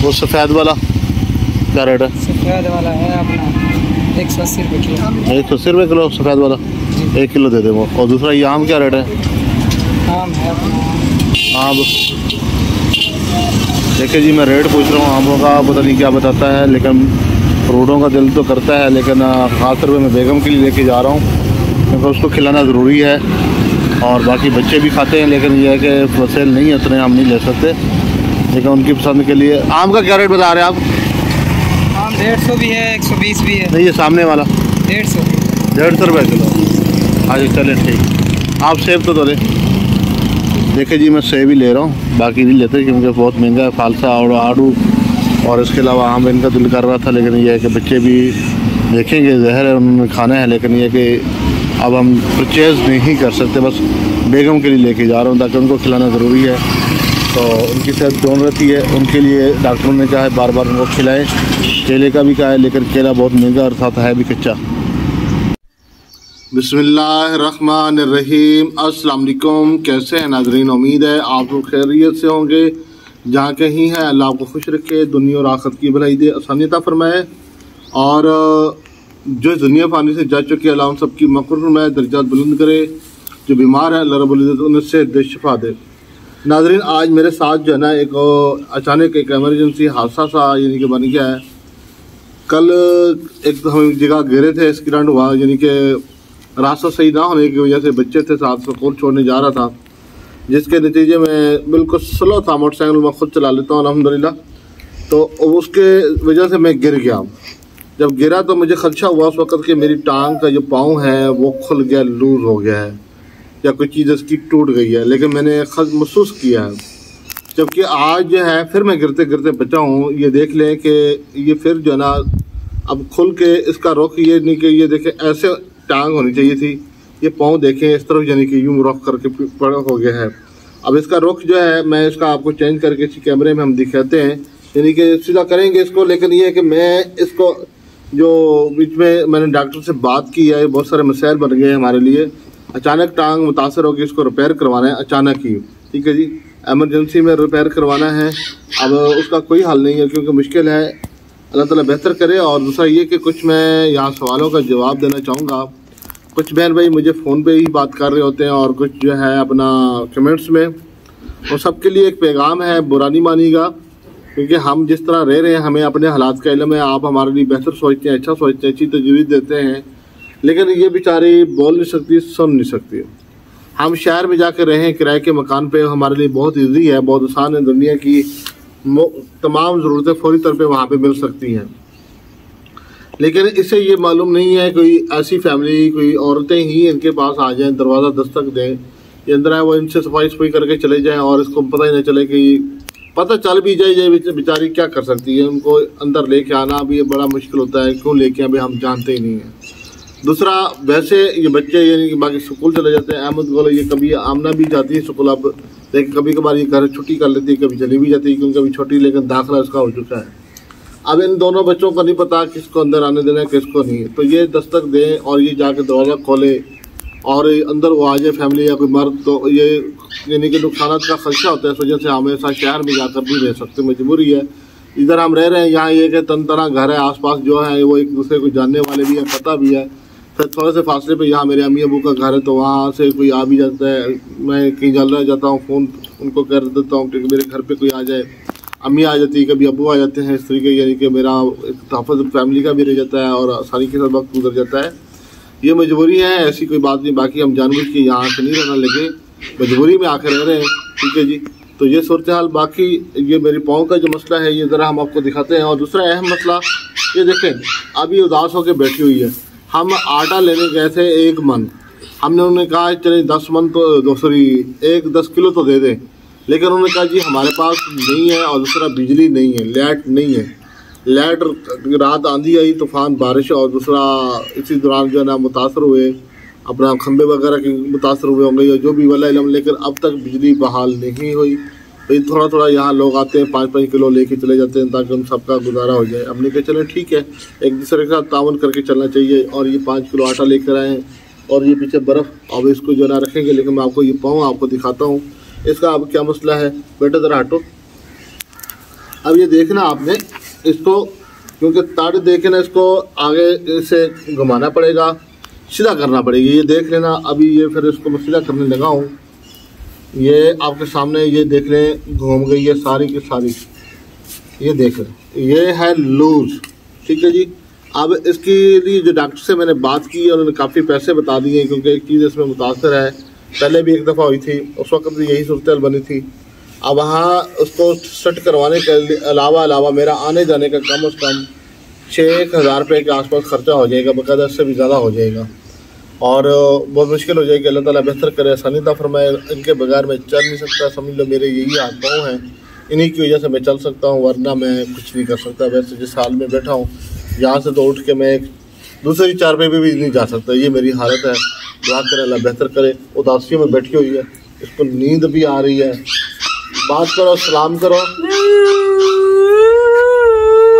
वो सफ़ेद वाला क्या रेट है? सफ़ेद वाला है अपना 180 रुपये किलो। 180 रुपये किलो सफ़ेद वाला, 1 किलो दे दे वो। और दूसरा ये आम क्या रेट है? आम है आम देखिए जी, मैं रेट पूछ रहा हूँ आमों का, पता नहीं क्या बताता है, लेकिन फ्रूटों का दिल तो करता है। लेकिन ख़ास तौर पर मैं बेगम के लिए लेके जा रहा हूँ क्योंकि उसको खिलाना ज़रूरी है और बाकी बच्चे भी खाते हैं। लेकिन यह है कि फसेल नहीं है, उतने हम नहीं ले सकते, लेकिन उनकी पसंद के लिए। आम का क्या रेट बता रहे हैं आप? आम 150 भी है, 120 भी है। नहीं, ये सामने वाला 150 रुपये किलो। हाँ जी, चले ठीक। आप सेब तो ले। देखिए जी, मैं सेब ही ले रहा हूँ, बाकी नहीं लेते क्योंकि बहुत महंगा है। फालसा और आड़ू और इसके अलावा आम इनका दिल कर रहा था, लेकिन यह है कि बच्चे भी देखेंगे, जहर है, उन्होंने खाना है। लेकिन यह कि अब हम परचेज़ नहीं कर सकते, बस बेगम के लिए लेके जा रहा हूँ ताकि उनको खिलाना ज़रूरी है। तो उनकी सेहत डाउन रहती है, उनके लिए डॉक्टरों ने कहा है बार बार उनको खिलाएं। केले का भी कहा है, लेकिन केला बहुत महंगा और साथ है भी कच्चा। बिस्मिल्लाहिर्रहमानिर्रहीम। अस्सलाम वालेकुम। कैसे हैं नाज़रीन? उम्मीद है आप लोग खैरियत से होंगे। जहाँ कहीं हैं अल्लाह आपको खुश रखे, दुनिया और आखिरत की भलाई दे, आसानियत फरमाए। और जो दुनिया पानी से जा चुके अल्लाह उन सबकी मग़फ़िरत में दर्जात बुलंद करे। जो बीमार है अल्लाह रब्बुल इज़्ज़त उन्हें सेहत दे, शिफा दे। नाज़रीन, आज मेरे साथ जो है ना एक अचानक एक एमरजेंसी हादसा सा यानी कि बन गया है। कल एक तो हम एक जगह गिरे थे, एक्सीडेंट हुआ, यानी कि रास्ता सही ना होने की वजह से बच्चे थे साथ, स्कूल छोड़ने जा रहा था, जिसके नतीजे में बिल्कुल स्लो था। मोटरसाइकिल मैं खुद चला लेता हूँ अल्हम्दुलिल्लाह। तो उसके वजह से मैं गिर गया। जब गिरा तो मुझे खदशा हुआ उस वक़्त कि मेरी टांग का जो पाँव है वो खुल गया, लूज़ हो गया है या कोई चीज़ इसकी टूट गई है, लेकिन मैंने खद महसूस किया है। जबकि आज जो है फिर मैं गिरते गिरते बचा हूँ। ये देख लें कि ये फिर जो है ना अब खुल के इसका रुख ये नहीं कि ये देखें ऐसे टांग होनी चाहिए थी, ये पाँव देखें इस तरफ यानी कि यूँ रुख करके पड़ा हो गया है। अब इसका रुख जो है मैं इसका आपको चेंज करके इसी कैमरे में हम दिखाते हैं, यानी कि सीधा करेंगे इसको। लेकिन ये है कि मैं इसको जो बीच में मैंने डॉक्टर से बात की है, बहुत सारे मसाइल बन गए हैं हमारे लिए। अचानक टांग मुतासर होगी, इसको रिपेयर करवाना है अचानक ही, ठीक है जी, एमरजेंसी में रिपेयर करवाना है। अब उसका कोई हल नहीं है क्योंकि मुश्किल है, अल्लाह ताला बेहतर करे। और दूसरा ये कि कुछ मैं यहाँ सवालों का जवाब देना चाहूँगा। कुछ बहन भाई मुझे फ़ोन पे ही बात कर रहे होते हैं और कुछ जो है अपना कमेंट्स में, और सबके लिए एक पैगाम है, बुरा नहीं मानिएगा, क्योंकि हम जिस तरह रह रहे हैं हमें अपने हालात का इल्म है। आप हमारे लिए बेहतर सोचते हैं, अच्छा सोचते हैं, अच्छी तजवीज़ देते हैं, लेकिन ये बेचारी बोल नहीं सकती, सुन नहीं सकती। हम शहर में जाकर रहें किराए के मकान पे, हमारे लिए बहुत ईजी है, बहुत आसान है। दुनिया की तमाम ज़रूरतें फौरी तौर पे वहाँ पे मिल सकती हैं। लेकिन इससे ये मालूम नहीं है कोई ऐसी फैमिली, कोई औरतें ही इनके पास आ जाएं, दरवाज़ा दस्तक दें, ये अंदर है वो इनसे सफाई सफाई करके चले जाएं और इसको पता ही न चले कि पता चल भी जाए बेचारी क्या कर सकती है। उनको अंदर लेके आना भी बड़ा मुश्किल होता है, क्यों लेके आए हम जानते ही नहीं हैं। दूसरा, वैसे ये बच्चे यानी कि बाकी स्कूल चले जाते हैं, अहमद बोलो ये कभी आमना भी जाती है स्कूल, अब लेकिन कभी कभार ये घर छुट्टी कर लेती है, कभी चली भी जाती है क्योंकि कभी छोटी, लेकिन दाखिला उसका हो चुका है। अब इन दोनों बच्चों को नहीं पता किसको अंदर आने देना है किसको नहीं, तो ये दस्तक दें और ये जाके दरवाज़ा खोले और अंदर वो आ जाए फैमिली या कोई मर्द, तो ये यानी कि नुकसान का खदशा होता है। इस वजह से हमेशा शहर में जाकर भी रह सकते, मजबूरी है। इधर हम रह रहे हैं, यहाँ ये कि तन तना घर है, आसपास जो है वो एक दूसरे को जानने वाले भी हैं, पता भी है। फिर थोड़े से फासले पे यहाँ मेरे अम्मी अबू का घर है, तो वहाँ से कोई आ भी जाता है। मैं कहीं जल रह जाता हूँ, फ़ोन उनको कर देता हूँ कि मेरे घर पे कोई आ जाए, अम्मी आ जाती है, कभी अबू आ जाते हैं, इस तरीके, यानी कि मेरा एक तहफ़्फ़ुज़ फैमिली का भी रह जाता है और आसानी के साथ वक्त गुजर जाता है। ये मजबूरी है, ऐसी कोई बात नहीं। बाकी हम जानबूझ के यहाँ से नहीं रहना लगे, मजबूरी में आकर रह रहे हैं, ठीक है जी। तो ये सूरत हाल। बाकी ये मेरी पाँव का जो मसला है ये ज़रा हम आपको दिखाते हैं। और दूसरा अहम मसला ये देखें, अभी उदास होकर बैठी हुई है। हम आटा लेने गए थे 1 मन, हमने उन्हें कहा चले 10 मन तो 10 किलो तो दे दें, लेकिन उन्होंने कहा जी हमारे पास नहीं है, और दूसरा बिजली नहीं है, लाइट नहीं है। लाइट रात आंधी आई, तूफान, बारिश, और दूसरा इसी दौरान जो है ना मुतासर हुए, अपना खंबे वगैरह के मुतासर हुए होंगे या जो भी वाला इलम, लेकिन अब तक बिजली बहाल नहीं हुई। भाई थोड़ा थोड़ा यहाँ लोग आते हैं, 5-5 किलो लेके चले जाते हैं ताकि उन सबका गुजारा हो जाए। हमने कहा चलें ठीक है, एक दूसरे के साथ तावन करके चलना चाहिए। और ये 5 किलो आटा लेकर आए हैं और ये पीछे बर्फ़, अब इसको जो ना रखेंगे, लेकिन मैं आपको ये पाँव आपको दिखाता हूँ इसका अब क्या मसला है। बेटा ज़रा हटो, अब ये देखना आपने इसको, क्योंकि तड़ देखे ना इसको आगे से घुमाना पड़ेगा, सीधा करना पड़ेगा। ये देख लेना। अभी ये फिर इसको मैं सीधा करने लगा हूँ। ये आपके सामने ये देख लें घूम गई है सारी की सारी। ये देख लें, ये है लूज, ठीक है जी। अब इसके लिए जो डॉक्टर से मैंने बात की और उन्होंने काफ़ी पैसे बता दिए, क्योंकि एक चीज़ इसमें मुतासर है। पहले भी एक दफ़ा हुई थी, उस वक्त भी यही सूरत बनी थी। अब वहाँ उसको सेट करवाने के अलावा मेरा आने जाने का कम अज़ कम 6,000 रुपये के आसपास ख़र्चा हो जाएगा, बकायदा इससे भी ज़्यादा हो जाएगा और बहुत मुश्किल हो जाएगी। अल्लाह ताला बेहतर करे, आसानी अता फरमाए। इनके बगैर मैं चल नहीं सकता, समझ लो मेरे यही हाथ पाँव हैं, इन्हीं की वजह से मैं चल सकता हूँ, वरना मैं कुछ नहीं कर सकता। वैसे जिस हाल में बैठा हूँ यहाँ से तो उठ के मैं दूसरी चारपाई पे भी नहीं जा सकता, ये मेरी हालत है। दुआ करें अल्लाह बेहतर करे। उदासियों में बैठी हुई है, इसको नींद भी आ रही है। बात करो, सलाम करो।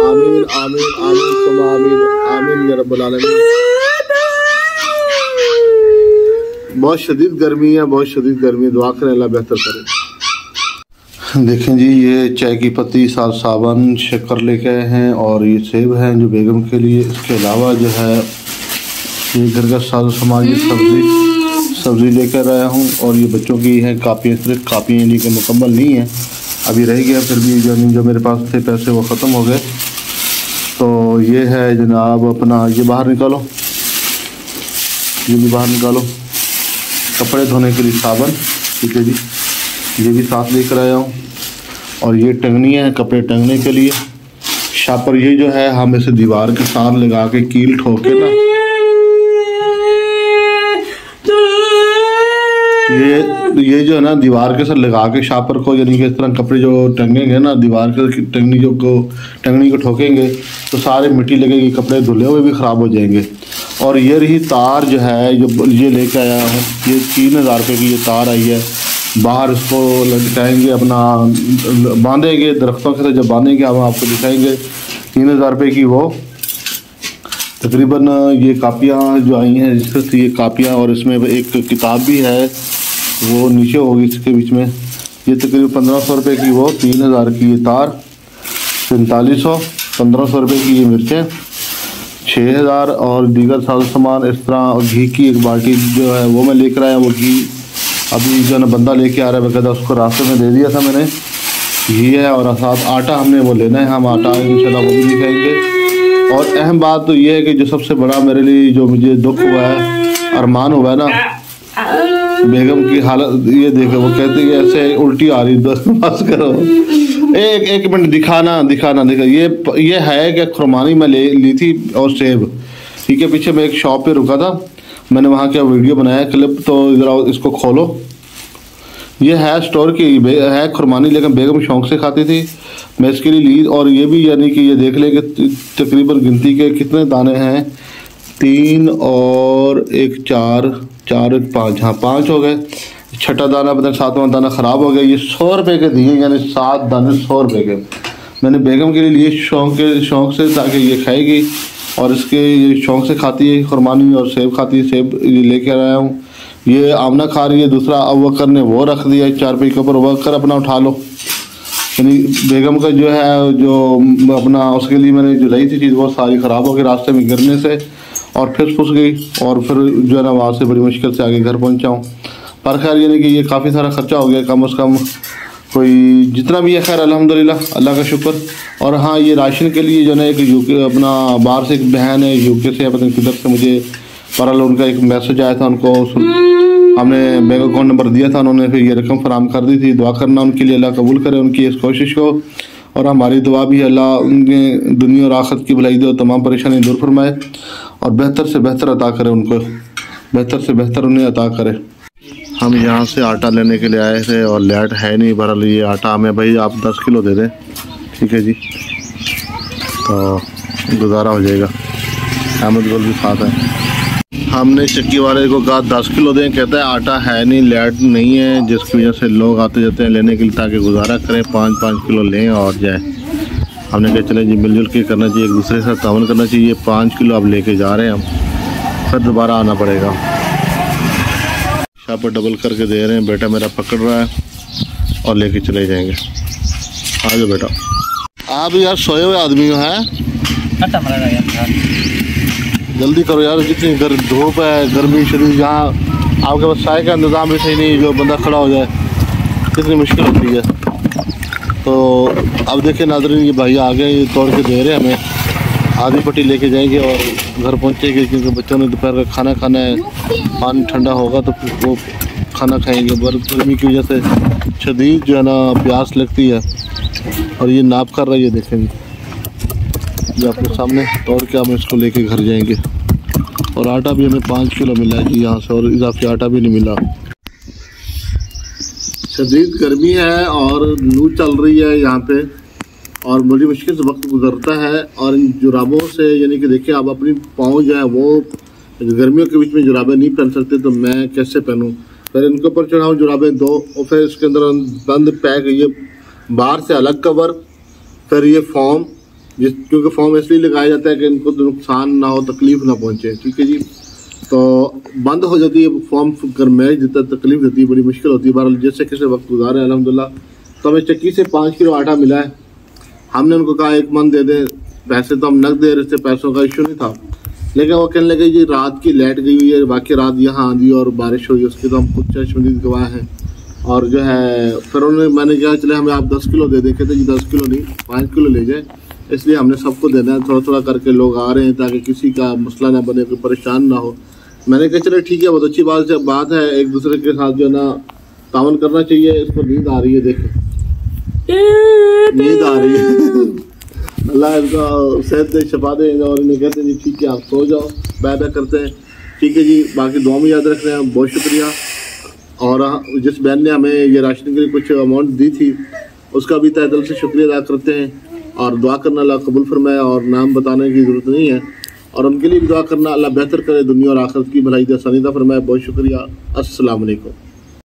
आमीन आमीन आमीन तुम आमीन आमीन या रब्बुल आलमीन। बहुत शदीद गर्मी है, बहुत शदीद गर्मी है। दुआ करें अल्लाह बेहतर करे। देखें जी, ये चाय की पत्ती, साथ साबुन, शक्कर लेके आए हैं और ये सेब हैं जो बेगम के लिए। इसके अलावा जो है ये घर का सारा सामान, ये सब्ज़ी लेकर आया हूँ और ये बच्चों की हैं कापियाँ। सिर्फ कापियाँ यानी कि मुकम्मल नहीं है, अभी रह गया, फिर भी जो मेरे पास थे पैसे वो ख़त्म हो गए। तो ये है जनाब अपना, ये बाहर निकालो, ये भी बाहर निकालो। कपड़े धोने के लिए साबुन, ठीक है जी, ये भी साथ लेकर आया हूँ। और ये टंगनियाँ हैं कपड़े टंगने के लिए। शापर ये जो है हम इसे दीवार के साथ लगा के कील ठोके ना, ये जो है ना दीवार के साथ लगा के शापर को, यानी कि इस तरह कपड़े जो टंगेंगे ना दीवार के टंगनी को ठोकेंगे तो सारे मिट्टी लगेगी, कपड़े धुले हुए भी ख़राब हो जाएंगे। और ये रही तार जो है, जो ये लेके आया हूँ, ये 3,000 रुपये की ये तार आई है। बाहर इसको लटकाएंगे, अपना बांधेंगे दरख्तों के साथ, जब बांधेंगे हम आपको दिखाएंगे। 3,000 रुपये की वो तकरीबन ये कापियाँ जो आई हैं, जिससे ये कापियाँ, और इसमें एक किताब भी है, वो नीचे होगी इसके बीच में। ये तकरीबन 1,500 रुपये की वो, 3,000 की ये तार, 4500, 1,500 रुपये की ये मिर्चें, 6,000 और दीगर सारा सामान इस तरह। और घी की एक बाल्टी जो है वो मैं लेकर आया। वो घी अभी जो ना बंदा लेके आ रहा है, बकायदा उसको रास्ते में दे दिया था मैंने। घी है और साथ आटा हमने वो लेना है, हम आटा इंशाल्लाह वो भी दिखाएंगे। और अहम बात तो ये है कि जो सबसे बड़ा मेरे लिए जो मुझे दुख हुआ है, अरमान हुआ है ना, बेगम की हालत ये देखो, वो कहती है ऐसे उल्टी आ रही, बस करो। एक मिनट दिखाना। ये है कि खुरमानी मैं ली थी और सेब, ठीक है। पीछे मैं एक शॉप पे रुका था, मैंने वहाँ क्या वीडियो बनाया क्लिप, तो इधर इसको खोलो। ये है स्टोर की है खुरमानी, लेकिन बेगम शौक से खाती थी, मैं इसके लिए ली। और ये भी यानी कि ये देख ले कि तकरीबन गिनती के कितने दाने हैं, 3 और 1 4 4 1 5, हाँ 5 हो गए। छठा दाना पता 7वां दाना ख़राब हो गया। ये 100 रुपये के दिए, यानी 7 दाने 100 रुपये के मैंने बेगम के लिए लिए शौक से, ताकि ये खाएगी और इसके ये शौक से खाती है खुरमानी, और सेब खाती है। सेब लेके आया हूँ। ये आमना खा रही है। दूसरा अबूबकर ने वो रख दिया 4 रुपये के ऊपर, अबूबकर अपना उठा लो। यानी बेगम का जो है जो अपना उसके लिए मैंने जो लाई थी चीज़ वो सारी ख़राब हो गई रास्ते में गिरने से, और फिर फंस गई, और फिर जो है ना वहाँ से बड़ी मुश्किल से आगे घर पहुँचा हूँ। पर खैर यानी कि ये काफ़ी सारा ख़र्चा हो गया, कम से कम कोई जितना भी है, खैर अल्हम्दुलिल्लाह, अल्लाह का शुक्र। और हाँ, ये राशन के लिए जो है एक यूके अपना बाहर से एक बहन है यूके से, पता नहीं किधर से, मुझे बहरहाल उनका एक मैसेज आया था, उनको हमने बैंक अकाउंट नंबर दिया था, उन्होंने फिर ये रकम फराम कर दी थी। दुआ करना उनके लिए, अल्लाह कबूल करे उनकी इस कोशिश को, और हमारी दुआ भी अल्लाह उनके दुनिया और आखिरत की भलाई दे, तमाम परेशानी दूर फरमाए और बेहतर से बेहतर अता करे, उनको बेहतर से बेहतर उन्हें अता करे। हम यहाँ से आटा लेने के लिए आए थे और लेट है नहीं, बहरहाल ये आटा हमें भाई आप 10 किलो दे दें, ठीक है जी, तो गुजारा हो जाएगा। अहमद गुल भी साथ है। हमने चक्की वाले को कहा 10 किलो दें, कहता है आटा है नहीं, लेट नहीं है, जिसकी वजह से लोग आते जाते हैं लेने के लिए ताकि गुजारा करें, 5-5 किलो लें और जाए। हमने कहा चले जी मिलजुल के करना चाहिए, एक दूसरे के साथ तावन करना चाहिए। 5 किलो अब लेके जा रहे हैं हम, फिर दोबारा आना पड़ेगा। शापर डबल करके दे रहे हैं, बेटा मेरा पकड़ रहा है और लेके चले जाएंगे। आ जाओ बेटा। आप यार सोए हुए आदमी हो हैं, जल्दी करो यार, जितनी धूप है, गर्मी शरीर, यहाँ आपके पास चाय का इंतज़ाम भी सही नहीं, जो बंदा खड़ा हो जाए कितनी मुश्किल होती है। तो अब देखिए नाज़रीन, ये भाई आ गए, ये तोड़ के दे रहे हैं हमें, आधी पट्टी लेके जाएंगे और घर पहुँचेंगे, क्योंकि बच्चों ने दोपहर का खाना खाना है, पानी ठंडा होगा तो फिर वो खाना खाएंगे। गर्मी की वजह से शदीद जो है ना प्यास लगती है। और ये नाप कर रहा है, ये देखेंगे, ये आपके सामने तोड़ के हम इसको लेके घर जाएंगे। और आटा भी हमें 5 किलो मिला है जी यहाँ से, और इजाफी आटा भी नहीं मिला। शदीद गर्मी है और लू चल रही है यहाँ पे, और बड़ी मुश्किल से वक्त गुजरता है। और इन जुराबों से, यानी कि देखिए आप अपनी पाँव जो है वो गर्मियों के बीच में जुराबें नहीं पहन सकते, तो मैं कैसे पहनूँ? फिर इनके ऊपर चढ़ाऊँ जुराबें 2, और फिर इसके अंदर बंद पैक, ये बाहर से अलग कवर, फिर ये फॉर्म, क्योंकि फॉर्म इसलिए लगाया जाता है कि इनको नुकसान ना हो, तकलीफ ना पहुँचे, ठीक है जी। तो बंद हो जाती है फॉर्म, गर्माइश देता है, तकलीफ देती है, बड़ी मुश्किल होती है। बहरहाल जैसे कैसे वक्त गुजारे अल्हम्दुलिल्लाह। तो हमें चक्की से 5 किलो आटा मिला है। हमने उनको कहा 1 मन दे दें, पैसे तो हम नकद दे रहे थे, पैसों का इशू नहीं था, लेकिन वो कहने लगे जी रात की लाइट गई हुई है, बाकी रात यहाँ आंधी और बारिश हुई, उसकी तो हम खुद चश्मदीद गवाह हैं। और जो है फिर उन्होंने, मैंने कहा चले हमें आप 10 किलो दे दें, कहते जी 10 किलो नहीं 5 किलो ले जाए, इसलिए हमने सबको देना है, थोड़ा थोड़ा करके लोग आ रहे हैं ताकि किसी का मसला ना बने, कोई परेशान ना हो। मैंने कहा चले ठीक है, बहुत अच्छी बात है, एक दूसरे के साथ जो है ना तावन करना चाहिए। इसको नींद आ रही है, देखें नींद आ रही है, अल्लाह इनका सेहत दे, शफा दे। और इन्हें कहते हैं जी ठीक है आप सो जाओ, बैठा करते हैं, ठीक है जी। बाकी दुआ में याद रख रहे हैं, बहुत शुक्रिया। और जिस बहन ने हमें ये राशन के लिए कुछ अमाउंट दी थी, उसका भी तहे दिल से शुक्रिया अदा करते हैं, और दुआ करना अल्लाह कबूल फरमाए, और नाम बताने की ज़रूरत नहीं है, और उनके लिए भी दुआ करना अल्लाह बेहतर करे, दुनिया और आखिरत की भलाई दे, आसानी अता फरमाए। बहुत शुक्रिया, अस्सलाम वालेकुम।